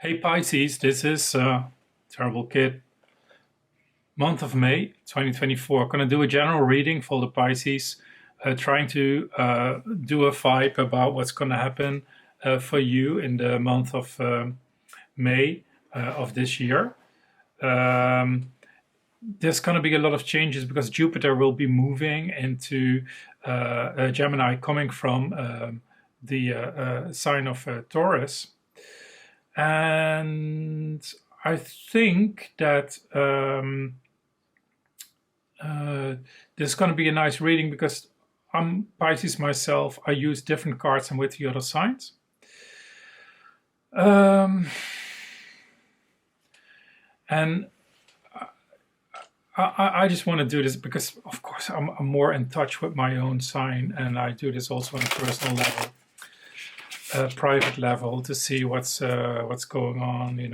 Hey Pisces, this is Terriblekid. Month of May 2024. Gonna do a general reading for the Pisces, trying to do a vibe about what's gonna happen for you in the month of May of this year. There's gonna be a lot of changes because Jupiter will be moving into Gemini, coming from the sign of Taurus. And I think that there's going to be a nice reading because I'm Pisces myself. I use different cards than with the other signs. And I just want to do this because, of course, I'm more in touch with my own sign, and I do this also on a personal level. Private level to see what's going on, and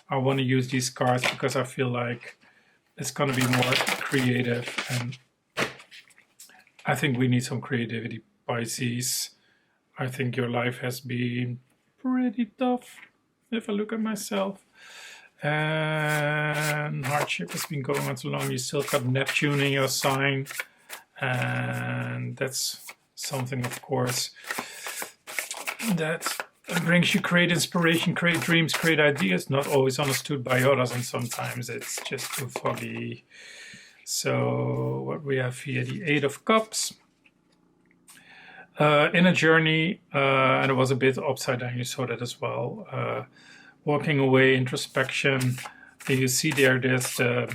I want to use these cards because I feel like it's going to be more creative, and I think we need some creativity, Pisces. I think your life has been pretty tough if I look at myself, and hardship has been going on too long. You still got Neptune in your sign, and that's something, of course, that brings you great inspiration, great dreams, great ideas, not always understood by others, and sometimes it's just too foggy. So what we have here, the Eight of Cups. In a journey, and it was a bit upside down, you saw that as well. Walking away, introspection. You see there's the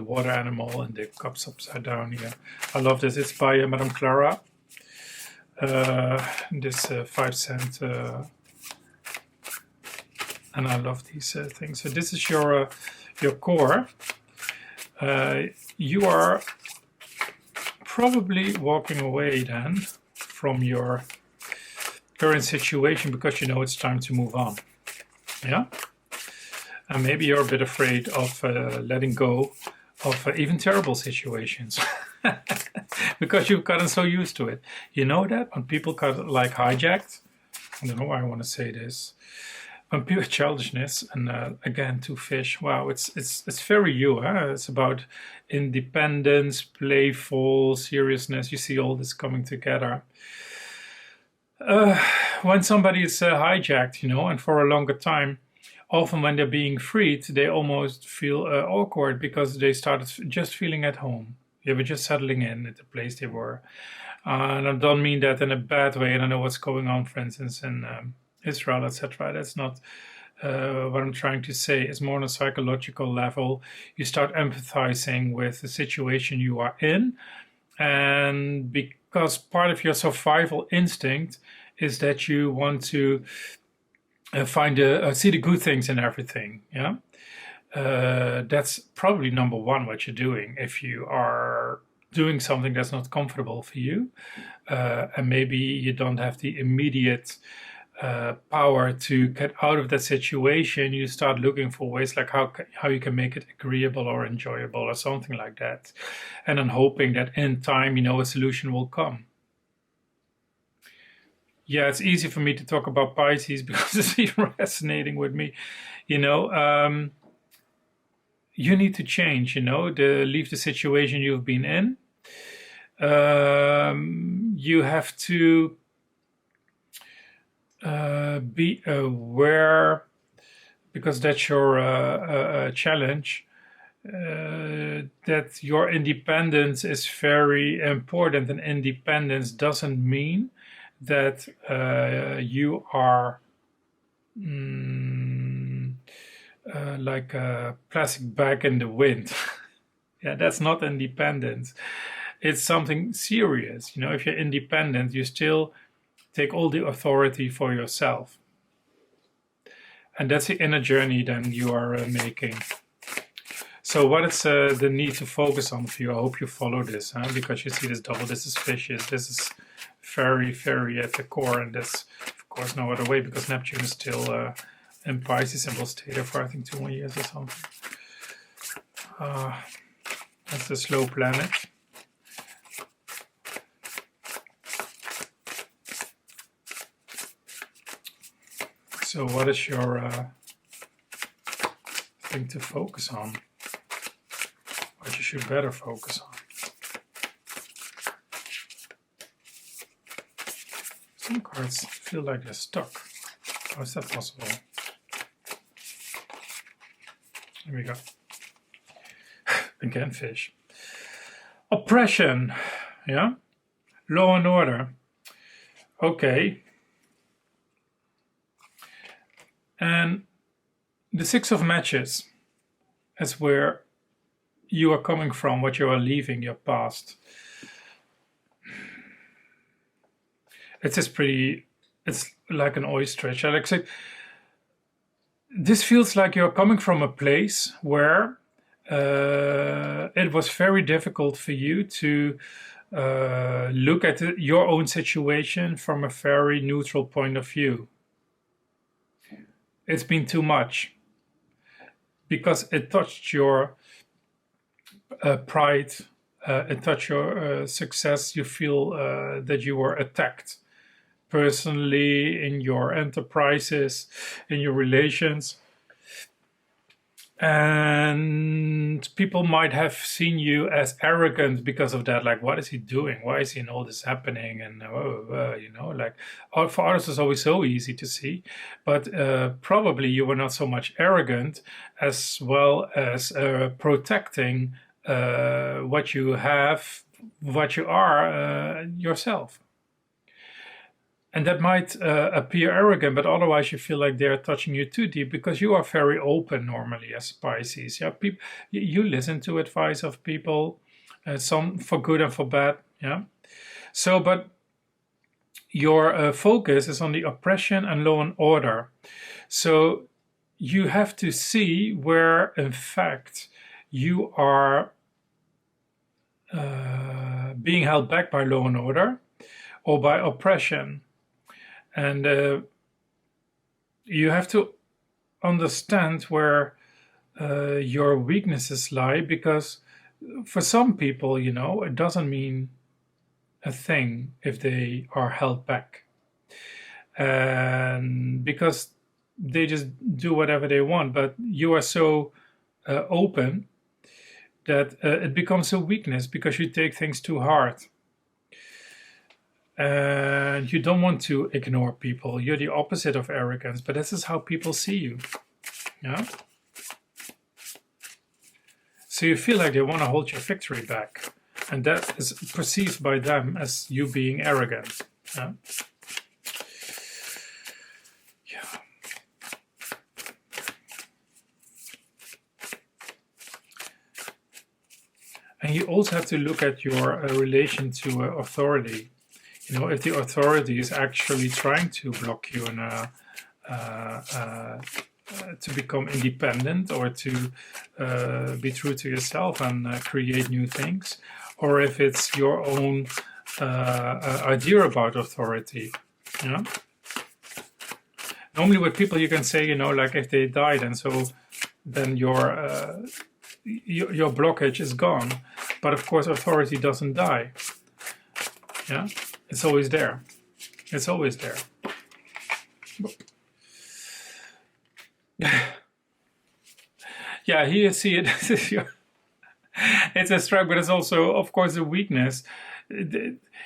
water animal and the cups upside down here. I love this. It's by Madame Clara. This 5 cent, and I love these things. So this is your core. You are probably walking away then from your current situation because you know it's time to move on. Yeah, and maybe you're a bit afraid of letting go of even terrible situations. Because you've gotten so used to it. You know that when people got like hijacked, I don't know why I want to say this, when people childishness, and again, two fish, wow, it's very you, huh? It's about independence, playful seriousness. You see all this coming together. When somebody is hijacked, and for a longer time, often when they're being freed, they almost feel awkward because they started just feeling at home. They were just settling in at the place they were. And I don't mean that in a bad way. And I know what's going on, for instance, in Israel, etc. That's not what I'm trying to say. It's more on a psychological level. You start empathizing with the situation you are in. And because part of your survival instinct is that you want to see the good things in everything, yeah? That's probably number one what you're doing if you are doing something that's not comfortable for you, and maybe you don't have the immediate power to get out of that situation. You start looking for ways like how you can make it agreeable or enjoyable or something like that, and then hoping that in time a solution will come. Yeah, it's easy for me to talk about Pisces because it's even resonating with me. You need to change, leave the situation you've been in. You have to be aware, because that's your challenge, that your independence is very important. And independence doesn't mean that you are like a plastic bag in the wind. Yeah, that's not independence. It's something serious. If you're independent, you still take all the authority for yourself. And that's the inner journey then you are making. So what is the need to focus on for you? I hope you follow this, because you see this double, this is fishes, this is very, very at the core, and that's, of course, no other way because Neptune is still in Pisces and will stay there for, I think, 2 more years or something. That's the slow planet. So what is your thing to focus on? What you should better focus on? Some cards feel like they're stuck. How is that possible? Here we go. Again, fish. Oppression. Yeah? Law and order. Okay. And the Six of Matches is where you are coming from, what you are leaving, your past. It is pretty, it's like an ostrich. This feels like you're coming from a place where it was very difficult for you to look at your own situation from a very neutral point of view. It's been too much because it touched your pride, it touched your success. You feel that you were attacked personally in your enterprises, in your relations. And people might have seen you as arrogant because of that. Like, what is he doing? Why is he in all this happening? And like, for others it's always so easy to see. But probably you were not so much arrogant as well as protecting what you have, what you are yourself. And that might appear arrogant, but otherwise you feel like they're touching you too deep because you are very open normally as Pisces. Yeah, you listen to advice of people, some for good and for bad. Yeah. So, but your focus is on the oppression and law and order. So you have to see where, in fact, you are being held back by law and order or by oppression. And you have to understand where your weaknesses lie, because for some people, it doesn't mean a thing if they are held back. And because they just do whatever they want, but you are so open that it becomes a weakness because you take things too hard. And you don't want to ignore people. You're the opposite of arrogance, but this is how people see you. Yeah. So you feel like they want to hold your victory back, and that is perceived by them as you being arrogant. Yeah. Yeah. And you also have to look at your relation to authority. If the authority is actually trying to block you and to become independent or to be true to yourself and create new things, or if it's your own idea about authority. Normally with people you can say, like if they died, and so then your blockage is gone. But of course authority doesn't die. Yeah. It's always there. It's always there. Yeah, here you see it. It's a strength, but it's also, of course, a weakness.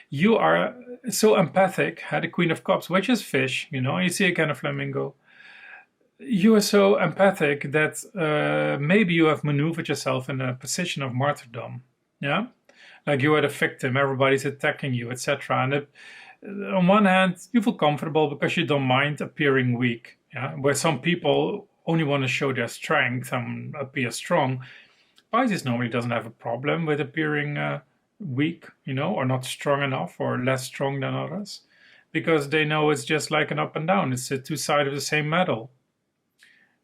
You are so empathic, the Queen of Cups, which is fish, you see again a flamingo. You are so empathic that maybe you have maneuvered yourself in a position of martyrdom. Yeah? Like you are the victim, everybody's attacking you, etc. And on one hand, you feel comfortable because you don't mind appearing weak. Yeah? Where some people only want to show their strength and appear strong. Pisces normally doesn't have a problem with appearing weak, or not strong enough or less strong than others. Because they know it's just like an up and down. It's the two sides of the same medal.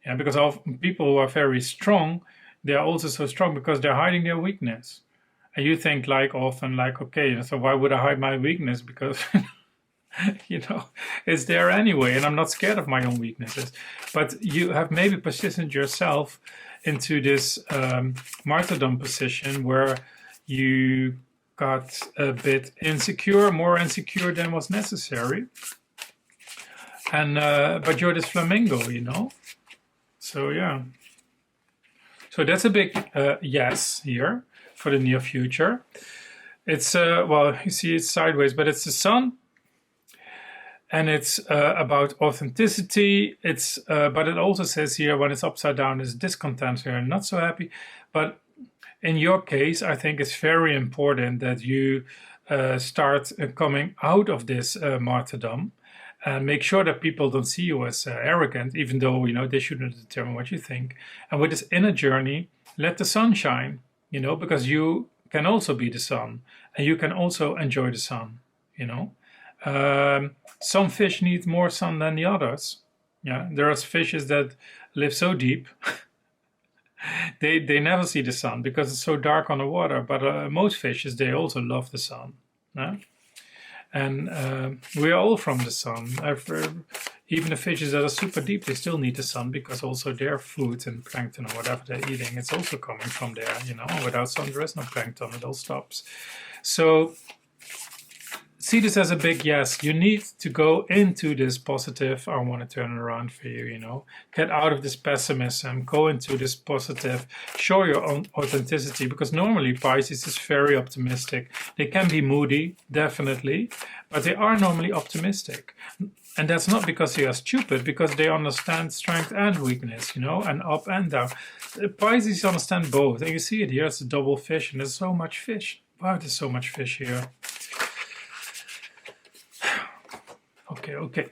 Yeah, because all people who are very strong, they are also so strong because they're hiding their weakness. And you think often okay, so why would I hide my weakness? Because, it's there anyway, and I'm not scared of my own weaknesses. But you have maybe positioned yourself into this martyrdom position where you got a bit insecure, more insecure than was necessary. And but you're this flamingo, you know. So yeah. So that's a big yes here for the near future. It's well, you see it's sideways, but it's the sun, and it's about authenticity. It's but it also says here when it's upside down is discontent here, not so happy. But in your case, I think it's very important that you start coming out of this martyrdom and make sure that people don't see you as arrogant, even though, you know, they shouldn't determine what you think. And with this inner journey, let the sun shine, you know, because you can also be the sun and you can also enjoy the sun, you know. Some fish need more sun than the others. Yeah, there are fishes that live so deep they never see the sun because it's so dark on the water. But most fishes, they also love the sun. Yeah? And we are all from the sun. Even the fishes that are super deep, they still need the sun because also their food and plankton or whatever they're eating, it's also coming from there. You know, without sun, there is no plankton. It all stops. So see this as a big yes. You need to go into this positive. I want to turn it around for you, you know. Get out of this pessimism. Go into this positive. Show your own authenticity, because normally Pisces is very optimistic. They can be moody, definitely, but they are normally optimistic. And that's not because they are stupid, because they understand strength and weakness, you know, and up and down. Pisces understand both. And you see it here, it's a double fish, and there's so much fish. Wow, there's so much fish here. Okay.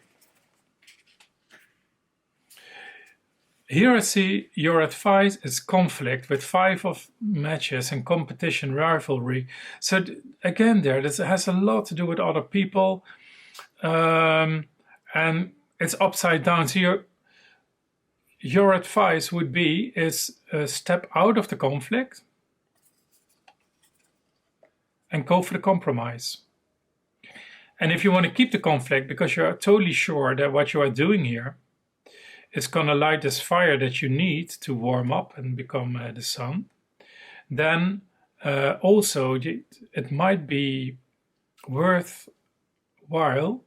Here I see your advice is conflict with 5 of matches and competition, rivalry. So again, this has a lot to do with other people, and it's upside down. So your advice would be step out of the conflict and go for the compromise. And if you want to keep the conflict because you're totally sure that what you are doing here is going to light this fire that you need to warm up and become the sun, then also it might be worthwhile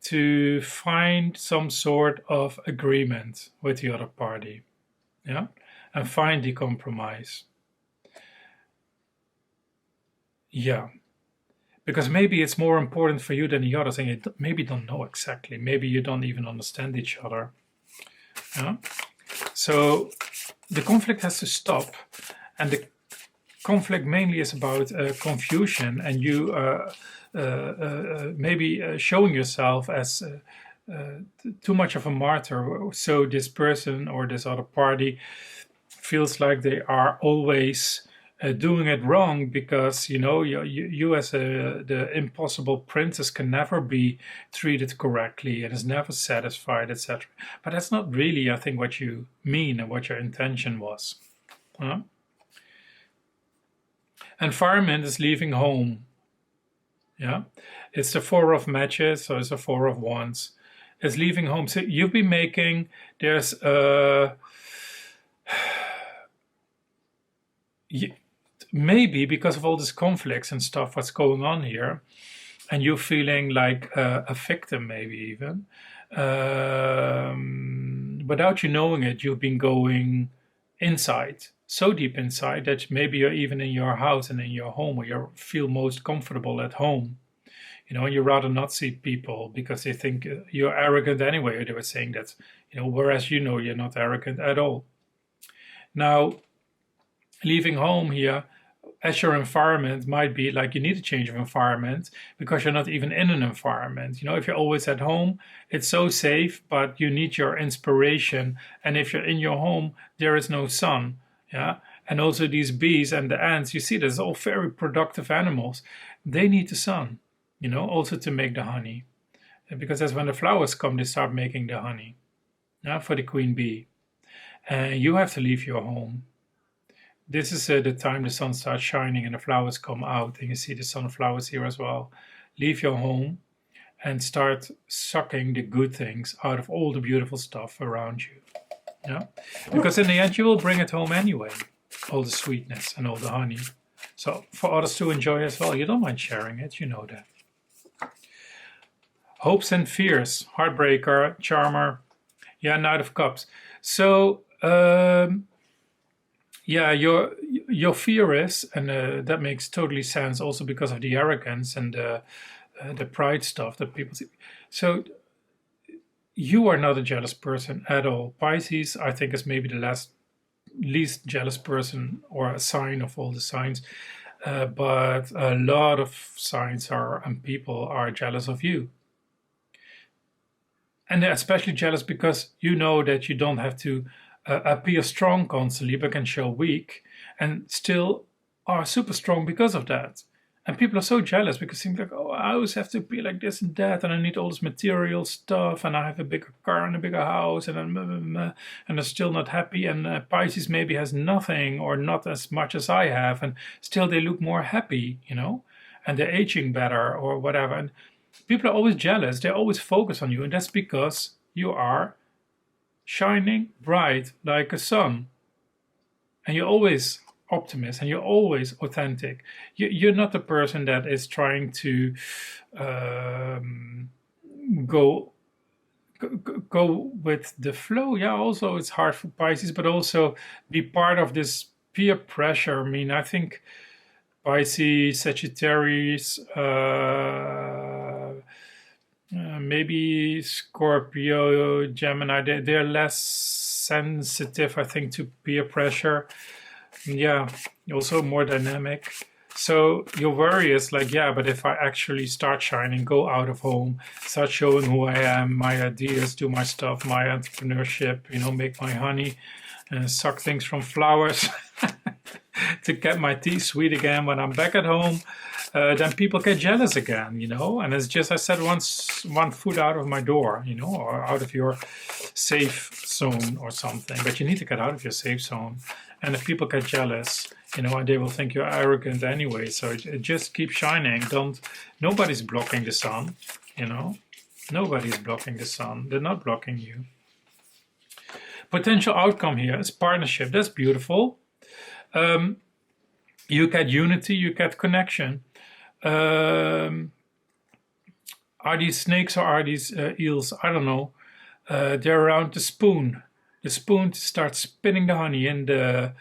to find some sort of agreement with the other party, yeah, and find the compromise. Yeah. Because maybe it's more important for you than the others, and you maybe don't know exactly. Maybe you don't even understand each other. Yeah? So the conflict has to stop, and the conflict mainly is about confusion, and you maybe showing yourself as too much of a martyr. So this person or this other party feels like they are always doing it wrong, because you know you as the impossible princess can never be treated correctly and is never satisfied, etc. But that's not really, I think, what you mean and what your intention was. Environment is leaving home. Yeah, it's the 4 of matches, so it's the 4 of wands. It's leaving home. So you've been making, there's maybe because of all these conflicts and stuff, what's going on here, and you feeling like a victim, maybe even, without you knowing it, you've been going inside, so deep inside, that maybe you're even in your house and in your home where you feel most comfortable at home. You know, and you rather not see people because they think you're arrogant anyway. They were saying that, you know, whereas you know you're not arrogant at all. Now, leaving home here, as your environment might be like you need a change of environment because you're not even in an environment. You know, if you're always at home, it's so safe, but you need your inspiration. And if you're in your home, there is no sun. Yeah. And also these bees and the ants, you see, there's all very productive animals. They need the sun, you know, also to make the honey. Because that's when the flowers come, they start making the honey, yeah, for the queen bee. And you have to leave your home. This is the time the sun starts shining and the flowers come out. And you see the sunflowers here as well. Leave your home and start sucking the good things out of all the beautiful stuff around you. Yeah? Because in the end, you will bring it home anyway. All the sweetness and all the honey. So for others to enjoy as well. You don't mind sharing it, you know that. Hopes and fears, heartbreaker, charmer, yeah, Knight of Cups. So yeah, your fear is, and that makes totally sense, also because of the arrogance and the pride stuff that people see. So you are not a jealous person at all. Pisces, I think, is maybe the least jealous person or a sign of all the signs. But a lot of signs and people are jealous of you. And they're especially jealous because you know that you don't have to appear strong constantly, but can show weak and still are super strong because of that. And people are so jealous because they think like, oh, I always have to be like this and that, and I need all this material stuff, and I have a bigger car and a bigger house, and they're still not happy. And Pisces maybe has nothing or not as much as I have, and still they look more happy, and they're aging better or whatever. And people are always jealous. They always focus on you, and that's because you are shining bright like a sun, and you're always optimist and you're always authentic. You're not the person that is trying to go with the flow. Yeah, also it's hard for Pisces, but also be part of this peer pressure. I mean, I think Pisces, Sagittarius, maybe Scorpio, Gemini, they're less sensitive, I think, to peer pressure. Yeah, also more dynamic. So your worry is like, yeah, but if I actually start shining, go out of home, start showing who I am, my ideas, do my stuff, my entrepreneurship, make my honey, suck things from flowers to get my tea sweet again when I'm back at home, then people get jealous again, and it's just, I said, once one foot out of my door, or out of your safe zone or something, but you need to get out of your safe zone. And if people get jealous, and they will think you're arrogant anyway, so it just keep shining. Nobody's blocking the sun, nobody's blocking the sun. They're not blocking you. Potential outcome here is partnership. That's beautiful. You get unity, you get connection. Are these snakes or are these eels? I don't know. They're around the spoon. The spoon starts spinning the honey in the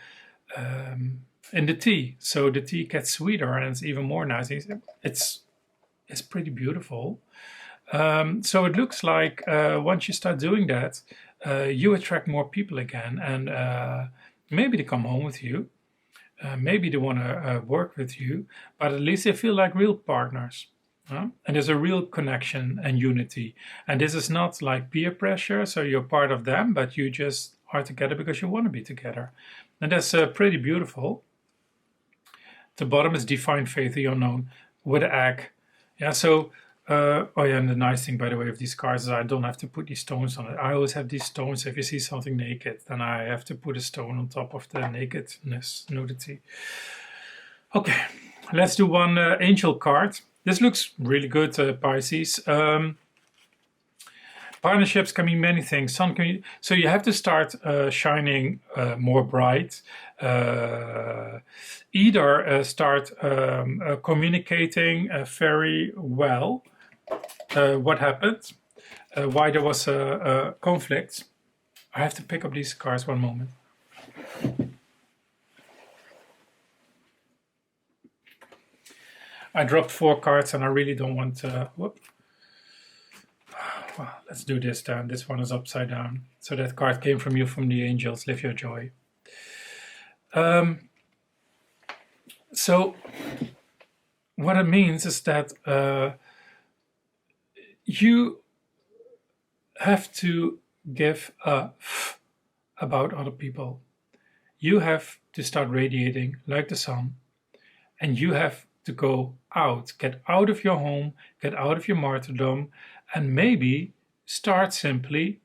tea, so the tea gets sweeter and it's even more nice. It's pretty beautiful. So it looks like once you start doing that, you attract more people again, and maybe they come home with you. Maybe they want to work with you, but at least they feel like real partners. And there's a real connection and unity. And this is not like peer pressure, so you're part of them, but you just are together because you want to be together. And that's pretty beautiful. The bottom is divine faith, the unknown, with an egg. Yeah, so, and the nice thing, by the way, of these cards is I don't have to put these stones on it. I always have these stones. If you see something naked, then I have to put a stone on top of the nakedness, nudity. Okay, let's do one angel card. This looks really good, Pisces. Partnerships can mean many things. So you have to start shining more bright. Either start communicating very well what happened, why there was a conflict. I have to pick up these cards one moment. I dropped 4 cards and I really don't want to... Whoop. Well, let's do this then. This one is upside down. So that card came from you, from the angels. Live your joy. So what it means is that you have to give a f about other people. You have to start radiating like the sun, and you have to go out, get out of your home, get out of your martyrdom, and maybe start simply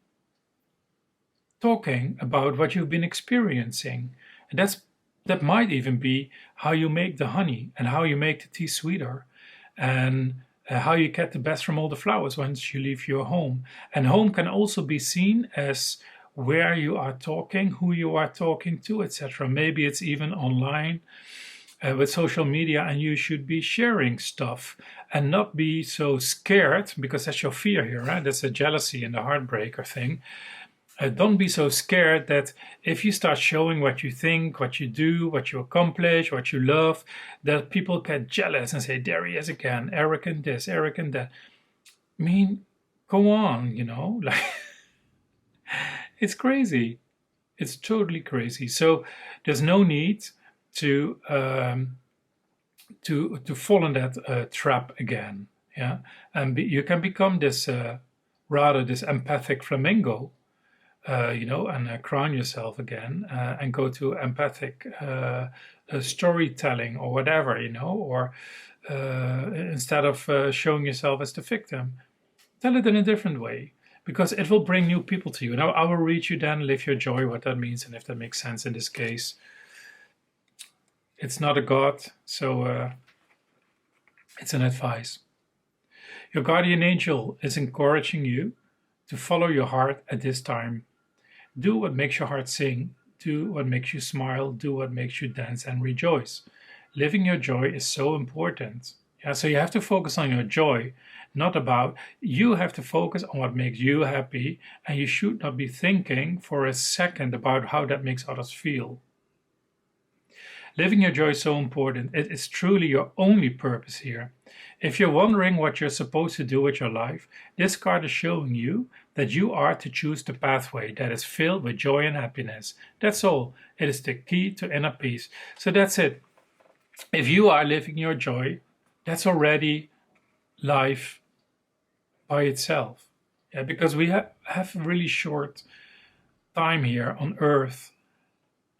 talking about what you've been experiencing. And that might even be how you make the honey and how you make the tea sweeter, and how you get the best from all the flowers once you leave your home. And home can also be seen as where you are talking, who you are talking to, etc. Maybe it's even online. with social media, and you should be sharing stuff and not be so scared, because that's your fear here, right? That's the jealousy and the heartbreaker thing. Don't be so scared that if you start showing what you think, what you do, what you accomplish, what you love, that people get jealous and say, there he is again, arrogant this, arrogant that. I mean, go on, like it's crazy. It's totally crazy. So there's no need to fall in that trap again. Yeah, and you can become this rather this empathic flamingo, and crown yourself again and go to empathic storytelling or whatever, or instead of showing yourself as the victim, tell it in a different way, because it will bring new people to you. Now, I will read you then Live Your Joy, what that means, and if that makes sense in this case. It's not a God, so it's an advice. Your guardian angel is encouraging you to follow your heart at this time. Do what makes your heart sing. Do what makes you smile. Do what makes you dance and rejoice. Living your joy is so important. Yeah, so you have to focus on your joy, not about, you have to focus on what makes you happy, and you should not be thinking for a second about how that makes others feel. Living your joy is so important. It is truly your only purpose here. If you're wondering what you're supposed to do with your life, this card is showing you that you are to choose the pathway that is filled with joy and happiness. That's all. It is the key to inner peace. So that's it. If you are living your joy, that's already life by itself. Yeah, because we have a really short time here on Earth.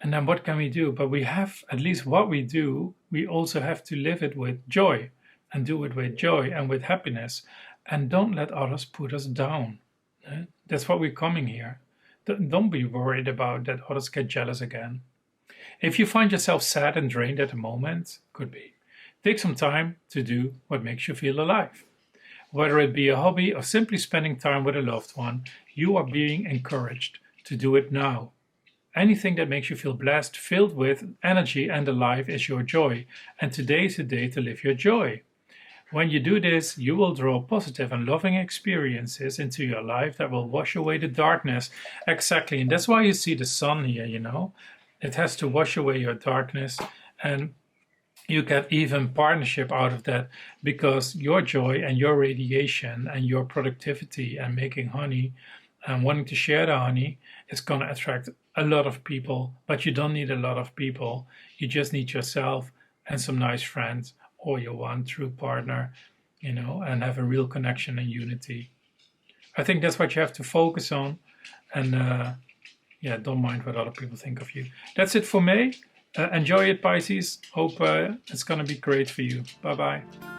And then what can we do? But we have, at least what we do, we also have to live it with joy, and do it with joy and with happiness. And don't let others put us down. That's what we're coming here. Don't be worried about that others get jealous again. If you find yourself sad and drained at the moment, could be. Take some time to do what makes you feel alive. Whether it be a hobby or simply spending time with a loved one, you are being encouraged to do it now. Anything that makes you feel blessed, filled with energy and alive is your joy. And today is the day to live your joy. When you do this, you will draw positive and loving experiences into your life that will wash away the darkness. Exactly. And that's why you see the sun here, It has to wash away your darkness, and you get even partnership out of that, because your joy and your radiation and your productivity and making honey and wanting to share the honey is going to attract a lot of people. But you don't need a lot of people. You just need yourself and some nice friends, or your one true partner, and have a real connection and unity. I think that's what you have to focus on. And don't mind what other people think of you. That's it for me. Enjoy it, Pisces. Hope it's going to be great for you. Bye-bye.